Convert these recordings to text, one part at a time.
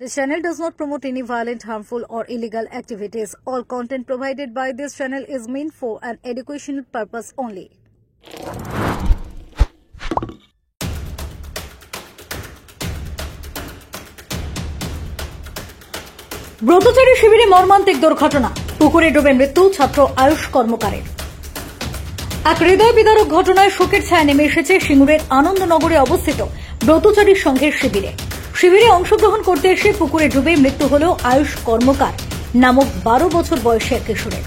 This channel does not promote any violent, harmful, or illegal activities. All content provided by this channel is meant for an educational purpose only. Bratachari শিবিরে মর্মান্তিক দুর্ঘটনা, পুকুরে ডুবে মৃত্যু ছাত্র আয়ুষ কর্মকারের। এক হৃদয় বিদারক ঘটনায় শোকের ছায়া নেমে এসেছে সিঙ্গুরের আনন্দনগরে অবস্থিত ব্রতচারী সংঘের শিবিরে। শিবিরে অংশগ্রহণ করতে এসে পুকুরে ডুবে মৃত্যু হল আয়ুষ কর্মকার নামক 12 বছর বয়সী এক কিশোরের।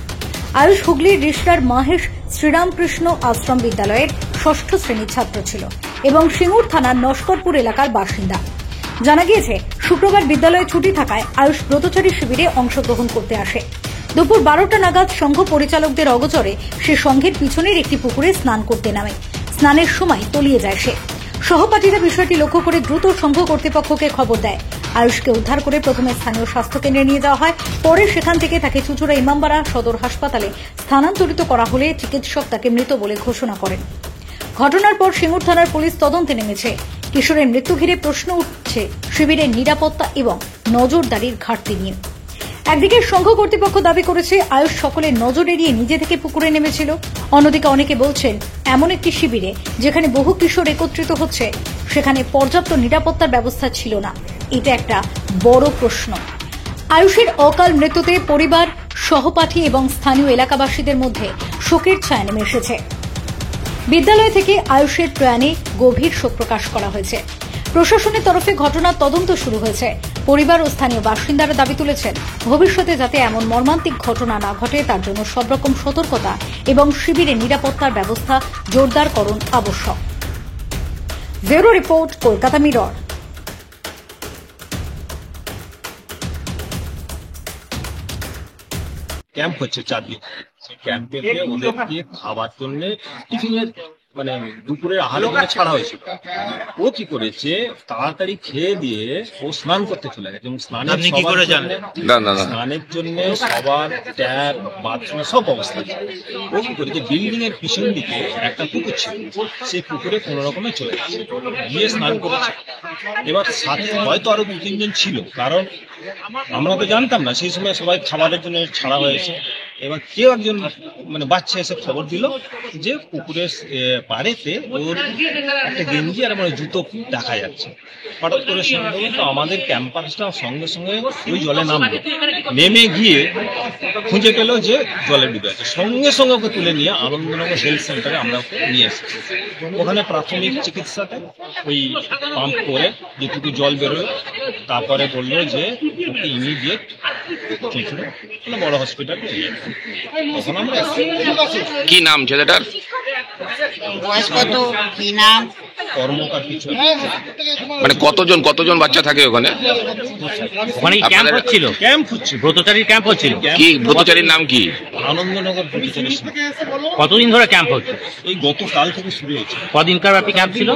আয়ুষ হুগলির রিষড়ার মাহেশ শ্রীরামকৃষ্ণ আশ্রম বিদ্যালয়ের 6ষ্ঠ শ্রেণীর ছাত্র ছিল এবং সিঙ্গুর থানার নস্করপুর এলাকার বাসিন্দা। জানা গিয়েছে, শুক্রবার বিদ্যালয়ে ছুটি থাকায় আয়ুষ ব্রতচারী শিবিরে অংশগ্রহণ করতে আসে। দুপুর 12টা নাগাদ সংঘ পরিচালকদের অগোচরে সে সংঘের পিছনের একটি পুকুরে স্নান করতে নামে। স্নানের সময় তলিয়ে যায় সে। সহপাঠীরা বিষয়টি লক্ষ্য করে দ্রুত সংঘ কর্তৃপক্ষকে খবর দেয়। আয়ুষকে উদ্ধার করে প্রথমে স্থানীয় স্বাস্থ্যকেন্দ্রে নিয়ে যাওয়া হয়। পরে সেখান থেকে তাকে চুঁচুড়া ইমামবাড়া সদর হাসপাতালে স্থানান্তরিত করা হলে চিকিৎসক তাকে মৃত বলে ঘোষণা করেন। ঘটনার পর সিঙ্গুর থানার পুলিশ তদন্তে নেমেছে। কিশোরের মৃত্যু ঘিরে প্রশ্ন উঠছে শিবিরের নিরাপত্তা এবং নজরদারির ঘাটতি নিয়ে। একদিকে সংঘ কর্তৃপক্ষ দাবি করেছে আয়ুষ সকলের নজর এড়িয়ে নিজে থেকে পুকুরে নেমেছিল। অন্যদিকে অনেকে বলছেন, এমন একটি শিবিরে যেখানে বহু কিশোর একত্রিত হচ্ছে সেখানে পর্যাপ্ত নিরাপত্তার ব্যবস্থা ছিল না। এটা একটা বড় প্রশ্ন। আয়ুষের অকাল মৃত্যুতে পরিবার, সহপাঠী এবং স্থানীয় এলাকাবাসীদের মধ্যে শোকের ছায়া নেমে এসেছে। বিদ্যালয় থেকে আয়ুষের প্রয়াণে গভীর শোক প্রকাশ করা হয়েছে। প্রশাসনের তরফে ঘটনার তদন্ত শুরু হয়েছে। পরিবার ও স্থানীয় বাসিন্দারা দাবি তুলেছেন, ভবিষ্যতে যাতে এমন মর্মান্তিক ঘটনা না ঘটে তার জন্য সব রকম সতর্কতা এবং শিবিরের নিরাপত্তার ব্যবস্থা জোরদারকরণ আবশ্যক। Bureau report, Kolkata mirror. Camp হচ্ছে 4 দিন। সেই ক্যাম্পে ওদেরকে খাবার জন্য টিফিনের মানে দুপুরের আহারের জন্য ছাড়া হয়েছিল। ও কি করেছে, তাড়াতাড়ি খেয়ে দিয়ে ও স্নান করতে চলে গেছে এবং স্নানের জন্য সবার ট্যাপ, বাথরুম সব অবস্থা ছিল। ও কি করেছে, বিল্ডিং এর পিছন দিকে একটা পুকুর ছিল, সেই পুকুরে কোনো রকমে চলে গেছে, গিয়ে স্নান করেছে। এবার সাথে হয়তো আরো 2-3 জন ছিল, কারণ আমরা তো জানতাম না, সেই সময় সবাই খাবারের জন্য ছাড়া হয়েছে। এবার কেউ একজন মানে বাচ্চা এসে খবর দিল যে পুকুরের পাড়েতে ওর একটা গেঞ্জি আর মানে জুতো দেখা যাচ্ছে। হঠাৎ করে সম্ভবত আমাদের ক্যাম্পাসটা সঙ্গে সঙ্গে ওই জলে নামলো, নেমে গিয়ে খুঁজে পেল যে জলে ডুবে আছে। সঙ্গে সঙ্গে ওকে তুলে নিয়ে আনন্দনগর হেলথ সেন্টারে আমরা ওকে নিয়ে এসেছি। ওখানে প্রাথমিক চিকিৎসাতে ওই পাম্প করে যেটুকু জল বেরোয়, তারপরে বললো যে ওকে ইমিডিয়েট বড় হসপিটালে। কি নাম ছেলেটার? বয়স কত, কি নাম? কর্মকার কিছু। মানে কতজন বাচ্চা থাকে ওখানে? ওখানে ক্যাম্প হচ্ছিল, ব্রতচারীর ক্যাম্প হচ্ছিল। কি ব্রতচারীর নাম কি? আনন্দনগর ব্রতচারী। কতদিন ধরে ক্যাম্প হচ্ছে? এই গতকাল থেকে শুরু হয়েছে। কদিনকার ব্যাপী ক্যাম্প ছিল?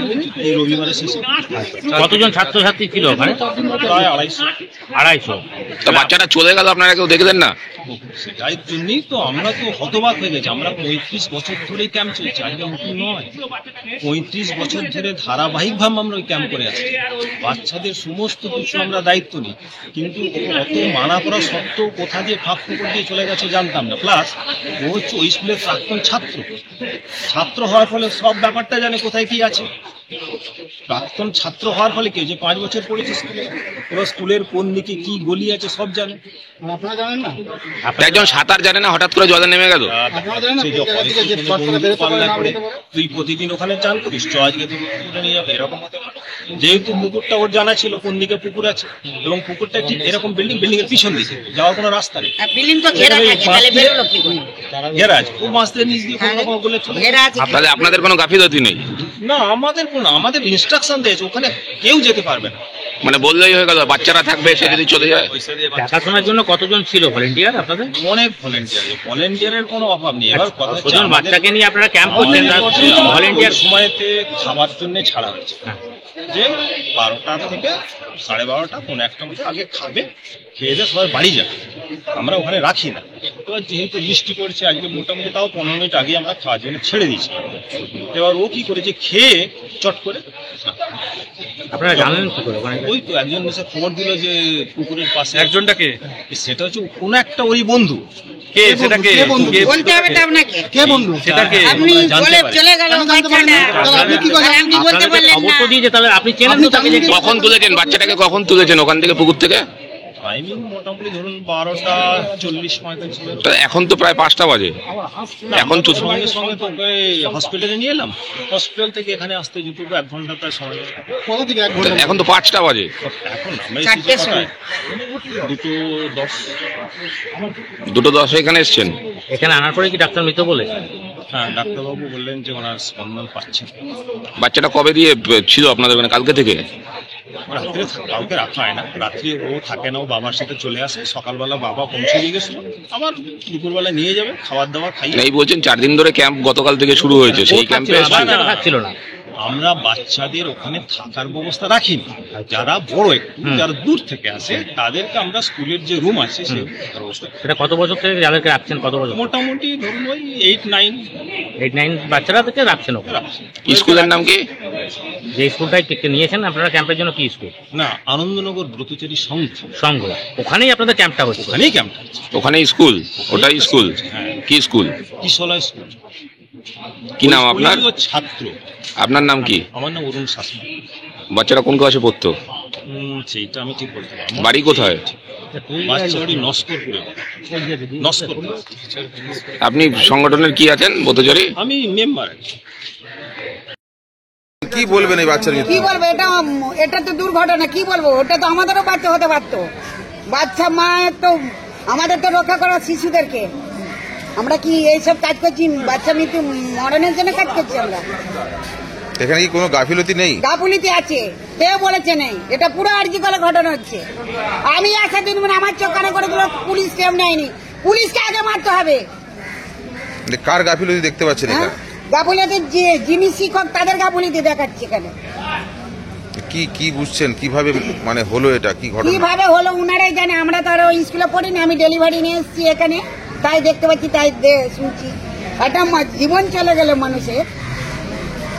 এই রবিবারের শেষে। কতজন ছাত্রছাত্রী ছিল ওখানে? প্রায় 250। তা বাচ্চাটা চলে গেল, আপনারা কেউ দেখলেন না? সেটাই জন্যই তো আমরা তো হতবাক হয়ে গেছি। আমরা 35 বছর ধরে ক্যাম্প চলছে, আজকে নতুন নয়। 35 বছর ধরে ধারাবাহিকভাবে আমরা ওই ক্যাম্প করে আছি। বাচ্চাদের সমস্ত কিছু আমরা দায়িত্ব নিই, কিন্তু অত মানা করা সত্ত্বেও কোথা দিয়ে ফাঁক ফুকর দিয়ে চলে গেছে জানতাম না। প্লাস ও হচ্ছে ওই স্কুলের প্রাক্তন ছাত্র হওয়ার ফলে সব ব্যাপারটা জানে কোথায় কি আছে। প্রাক্তন ছাত্র হওয়ার ফলে কি যে 5 বছর পড়েছে স্কুলে, এবার স্কুলের কোন দিকে কি গলি আছে সব জানে। আপনারা জানেন না? একজন সাঁতার জানে না, হঠাৎ করে জলে নেমে গেল। তুই প্রতিদিন ওখানে চান করিস, আজকে তুই পুকুরে নিয়ে যাবে, এরকম হতে পারে। যেহেতু পুকুরটা ওর জানা ছিল কোন দিকে পুকুর আছে, এবং পুকুরটা ঠিক এরকম বিল্ডিং এর পিছন দিকে যাওয়ার কোনো রাস্তা নেই। বিল্ডিং তো ঘেরা থাকে, তাহলে বেরোলো কি করে? ঘেরা আছে, ও মাছ দিয়ে নিচ দিয়ে ঘেরা আছে। আপনাদের কোনো গাফিলতি নেই? না, আমাদের ইনস্ট্রাকশন দিয়েছে ওখানে কেউ যেতে পারবে না। মানে বললেই হয়ে গেল, বাচ্চারা থাকবে, সে যদি চলে যায়। দেখাশোনার জন্য কতজন ছিল ভলেন্টিয়ার আপনাদের? অনেক ভলেন্টিয়ারের কোনো অভাব নেই। এবার কতজন বাচ্চাকে নিয়ে আপনারা ক্যাম্প করছেন? ভলেন্টিয়ার সময়তে খাবার জন্য ছাড়া হয়েছে যে 12টা থেকে 12:30, 1:15 মতো আগে খাবে, খেয়ে দিয়ে সবাই বাড়ি যাবে, আমরা ওখানে রাখি না। এবার যেহেতু বৃষ্টি পড়ছে আজকে, মোটামুটি তাও 15 মিনিট আগে আমরা খাওয়ার জন্য ছেড়ে দিয়েছি। এবার ও কি করেছে, খেয়ে চট করে আপনারা জানেন কি করে ওখানে? ওই তো একজন এসে খবর দিল যে পুকুরের পাশে একজনটাকে সেটা হচ্ছে কোনো একটা ওই বন্ধু কে সেটাকে বলতে হবে তো আপনাকে কে বন্ধু সেটাকে আপনি বলে চলে গেল বাচ্চাটা আপনি কি করেন? আর আপনি বলতে পারলেন খবর না তো দিয়েছে, তাহলে আপনি চেনেন তো তাকে? যে কখন তুলেছেন বাচ্চাটাকে, কখন তুলেছেন ওখান থেকে পুকুর থেকে? টাইমিং মোটামুটি ধরুন 12টা 40-45 তা এখন তো প্রায় 5টা বাজে। এখন তো সঙ্গে সঙ্গে তো ওকে হসপিটালে নিয়ে এলাম, হসপিটাল থেকে এখানে আসতে যেতে 1 ঘন্টা প্রায় সময় লাগে। কোথা থেকে 1 ঘন্টা? এখন তো 5টা বাজে। এখন আমরা 4টের সময়। 2:10 2:10 এখানে এসছেন। এখানে আনার পরে কি ডাক্তার মৃত বলে? হ্যাঁ, ডাক্তারবাবু বললেন যে ওনার স্পন্দন পাচ্ছেন। বাচ্চাটা কবে দিয়ে ছিল আপনাদের ওখানে? কালকে থেকে? রাত্রে কাউকে রাখা হয় না, রাত্রি ও থাকে না, ও বাবার সাথে চলে আসে। সকালবেলা বাবা পৌঁছে দিয়ে গেছিল, আবার দুপুরবেলা নিয়ে যাবে, খাবার দাবার খাইয়ে। এই বলছেন 4 দিন ধরে ক্যাম্প গতকাল থেকে শুরু হয়েছে, সেই ক্যাম্পে বাচ্চাটা থাকছিল না। আমরা বাচ্চাদের ওখানে থাকার ব্যবস্থা রাখিনি। যারা বড় একটু, যারা দূর থেকে আসে তাদেরকে আমরা স্কুলের যে রুম আছে সেই ব্যবস্থা। সেটা কত বছর থেকে যাদেরকে রাখছেন? কত বছর? মোটামুটি ধরুন ওই 8-9 8-9 বাচ্চারা থেকে রাখছেন ওখানে। রাখছি। স্কুলের নাম কি? যে স্কুলটাই নিয়েছেন আপনারা ক্যাম্পের জন্য, কি স্কুল? না, আনন্দনগর ব্রতচারী সংঘ। ওখানেই আপনাদের ক্যাম্পটা হচ্ছে? ওখানেই ক্যাম্প, ওখানেই স্কুল? ওটাই স্কুল? কি স্কুল? কিশোলা স্কুল। কি নাম আপনার? ছাত্র। আপনার নাম কি? আমার নাম অরুণ শাসন। বাচ্চারা কোন ক্লাসে পড়তো? সেইটা আমি ঠিক বলতে পারবো না। বাড়ি কোথায়? বাচ্চা বাড়ি নস্করপুরে। নস্করপুর। আপনি সংগঠনের কি আছেন ব্রতচারী? আমি মেম্বার। কি বলবেন এই বাচ্চার কি মৃত্যু? বলবো, এটা তো দুর্ঘটনা। কি বলবো, ওটা তো আমাদেরও বাচ্চা হতে পারতো। বাচ্চা মায়ের তো আমাদের তো রক্ষা করা শিশুদেরকে। আমরা কি এইসব কাজ করছি? বাচ্চা মৃত্যু মরণের জন্য কাজ করছি আমরা? এখানে কি কোনো গাফিলতি নেই? গাফিলতি আছে, কেউ বলেছে নেই। এটা পুরো আর্জিকলে ঘটনা হচ্ছে। আমি আসা দিন আমার চোখ কানে করে দিল, পুলিশ কেউ নেয়নি। পুলিশকে আগে মারতে হবে। কার গাফিলতি দেখতে পাচ্ছেন এখানে? গাফিলতি যিনি শিক্ষক তাদের গাফিলতি দেখাচ্ছে এখানে। কি কি বুঝছেন কিভাবে মানে হলো এটা, কি ঘটনা? কিভাবে হলো উনারাই জানে। আমরা তো আর স্কুলে পড়িনি, আমি ডেলিভারি নিয়ে এসেছি এখানে, তাই দেখতে পাচ্ছি, তাই শুনছি। একটা জীবন চলে গেল মানুষের।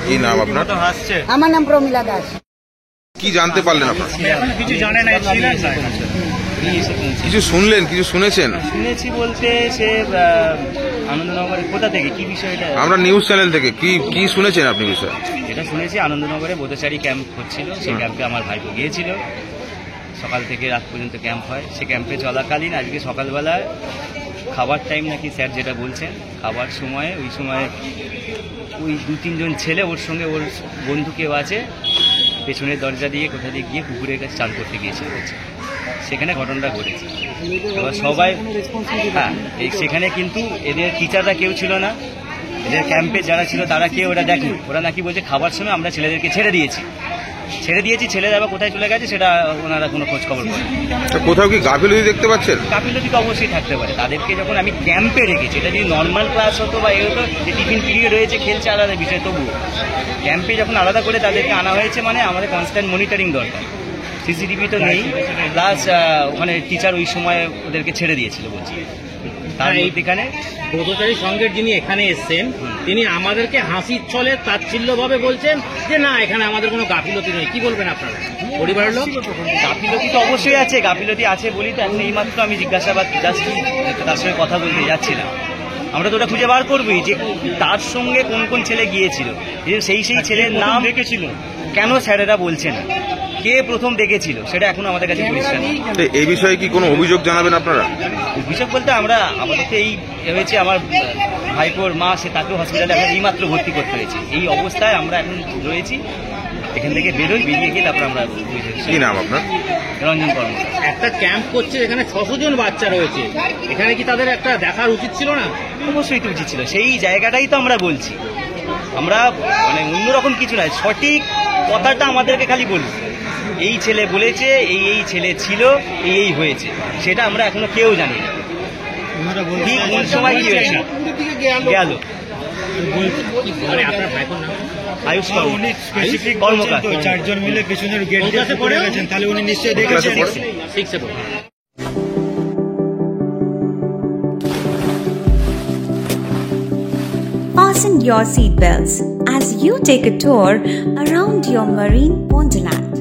কি নাম আপনার? আমার নাম প্রমীলা দাস। কি জানতে পারলেন আপনারা? কিছু জানে না, ছিলেন না। কিছু শুনলেন, কিছু শুনেছেন? শুনেছি বলতে সে আনন্দনগরের কোথা থেকে, কি বিষয়টা? আমরা নিউজ চ্যানেল থেকে। কি কি শুনেছেন আপনি বিষয়? যেটা শুনেছি, আনন্দনগরে বোধচারী ক্যাম্প হচ্ছিল, সেই ক্যাম্পে আমার ভাইপো গিয়েছিল। সকাল থেকে রাত পর্যন্ত ক্যাম্প হয়। সে ক্যাম্পে চলাকালীন আজকে সকালবেলায় খাবার টাইম নাকি স্যার যেটা বলছেন, খাবার সময়ে ওই সময় ওই 2-3 জন ছেলে ওর সঙ্গে, ওর বন্ধু কেউ আছে, পেছনের দরজা দিয়ে কোথা দিয়ে গিয়ে পুকুরের কাছে চান করতে গিয়েছিল বলছে। সেখানে ঘটনাটা ঘটেছে। এবার সবাই, হ্যাঁ, সেখানে কিন্তু এদের টিচাররা কেউ ছিল না, এদের ক্যাম্পে যারা ছিল তারা কেউ ওরা দেখেনি। ওরা নাকি বলছে খাবার সময় আমরা ছেলেদেরকে ছেড়ে দিয়েছি, ছেলেরা আবার কোথায় চলে গেছে সেটা ওনারা কোনো খোঁজ খবর করেন। কোথাও কি গাফিলতি দেখতে পাচ্ছেন? গাফিলতি তো অবশ্যই থাকতে পারে। তাদেরকে যখন আমি ক্যাম্পে রেখেছি, এটা যদি নর্মাল ক্লাস হতো বা এ হতো, যে টিফিন পিরিয়ড হয়েছে, খেলছে, আলাদা বিষয়, তবুও ক্যাম্পে যখন আলাদা করে তাদেরকে আনা হয়েছে, মানে আমাদের কনস্ট্যান্ট মনিটরিং দরকার। সিসিটিভি তো নেই, প্লাস ওখানে টিচার ওই সময় ওদেরকে ছেড়ে দিয়েছিল বলছি। তার এখানে ব্রতচারী সংঘের যিনি এখানে এসছেন, তিনি আমাদেরকে হাসির ছলে তাচ্ছিল্যভাবে বলছেন যে না, এখানে আমাদের কোনো গাফিলতি নেই। কি বলবেন আপনারা পরিবারের লোক? গাফিলতি তো অবশ্যই আছে, গাফিলতি আছে বলি তো এখন এইমাত্র আমি জিজ্ঞাসাবাদ জাস্ট তার সঙ্গে কথা বলতে যাচ্ছিলাম। আমরা তো ওটা খুঁজে বার করবই যে তার সঙ্গে কোন কোন ছেলে গিয়েছিল, সেই ছেলের নাম রেখেছিল, কেন স্যারেরা বলছে না, কে প্রথম ডেকেছিল, সেটা এখনো আমাদের কাছে পরিষ্কার নেই। এই বিষয়ে কি কোনো অভিযোগ জানাবেন আপনারা? অভিযোগ বলতে আমরা আপাতত এই হয়েছে, আমার ভাইপোর মা, সে তাকেও হসপিটালে এখন এইমাত্র ভর্তি করতে হয়েছে। এই অবস্থায় আমরা এখন রয়েছি। এখান থেকে বেরিয়ে গিয়ে তারপর আমরা। কি নাম আপনার? রঞ্জন কর্মকার। একটা ক্যাম্প করছে, এখানে 600 জন বাচ্চা রয়েছে, এখানে কি তাদের একটা দেখার উচিত ছিল না? অবশ্যই তো উচিত ছিল। সেই জায়গাটাই তো আমরা বলছি। আমরা মানে অন্যরকম কিছু নয়, সঠিক কথাটা আমাদেরকে খালি বলছি। এই ছেলে বলেছে, এই ছেলে ছিল, এই হয়েছে, সেটা আমরা এখনো কেউ জানি না। ঠিক কোন সময় কি হয়েছে গেল। মানে আপনার ভাইপোর নাম? আয়ুষ কর্মকার। 4 জন মিলে পেছনের গেট দিয়ে পড়ে গেছেন, তাহলে উনি নিশ্চয়ই দেখেছেন। 6 এ পড়ে। Fasten your seatbelts as you take a tour around your marine wonderland.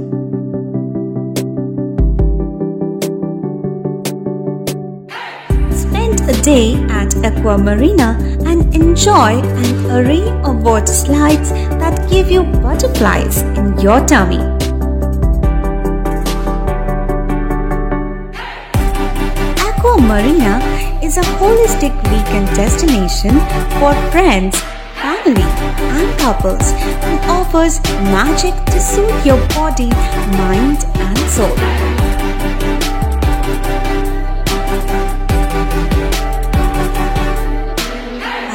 stay at Aqua Marina and enjoy an array of water slides that give you butterflies in your tummy. Aqua Marina is a holistic weekend destination for friends, family, and couples and offers magic to soothe your body, mind, and soul.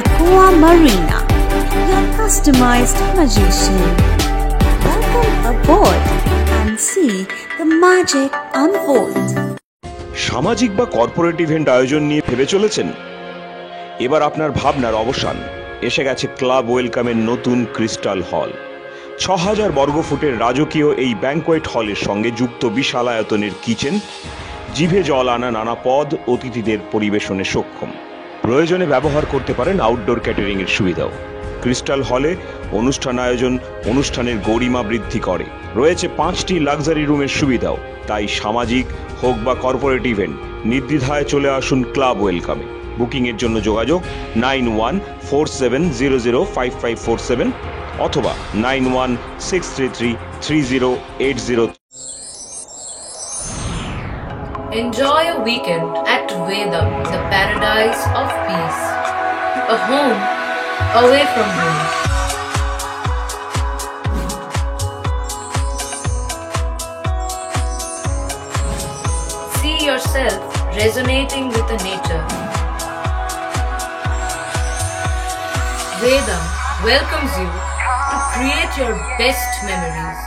Aqua Marina, your customized magician. Welcome aboard and see the magic unfold. সামাজিক বা corporate event আয়োজন নিয়ে ভেবে চলেছেন? এবার আপনার ভাবনার অবসান। এসে গেছে ক্লাব ওয়েলকামের নতুন ক্রিস্টাল হল। ৬,০০০ বর্গফুটের রাজকীয় এই ব্যাংকোয়েট হলের সঙ্গে যুক্ত বিশাল আয়তনের কিচেন, জিভে জল আনা নানা পদ অতিথিদের পরিবেশনে সক্ষম। প্রয়োজনে ব্যবহার করতে পারেন আউটডোর ক্যাটারিং এর সুবিধাও। ক্রিস্টাল হলে অনুষ্ঠান আয়োজন অনুষ্ঠানের গরিমা বৃদ্ধি করে। রয়েছে 5টি লাক্সারি রুমের সুবিধাও। তাই সামাজিক হোক বা কর্পোরেট ইভেন্ট নির্দ্বিধায় চলে আসুন ক্লাব ওয়েলকামে। বুকিং এর জন্য যোগাযোগ 9147005547 অথবা 9163333080। Enjoy a weekend at Vedam, the paradise of peace. A home away from home. See yourself resonating with the nature. Vedam welcomes you to create your best memories.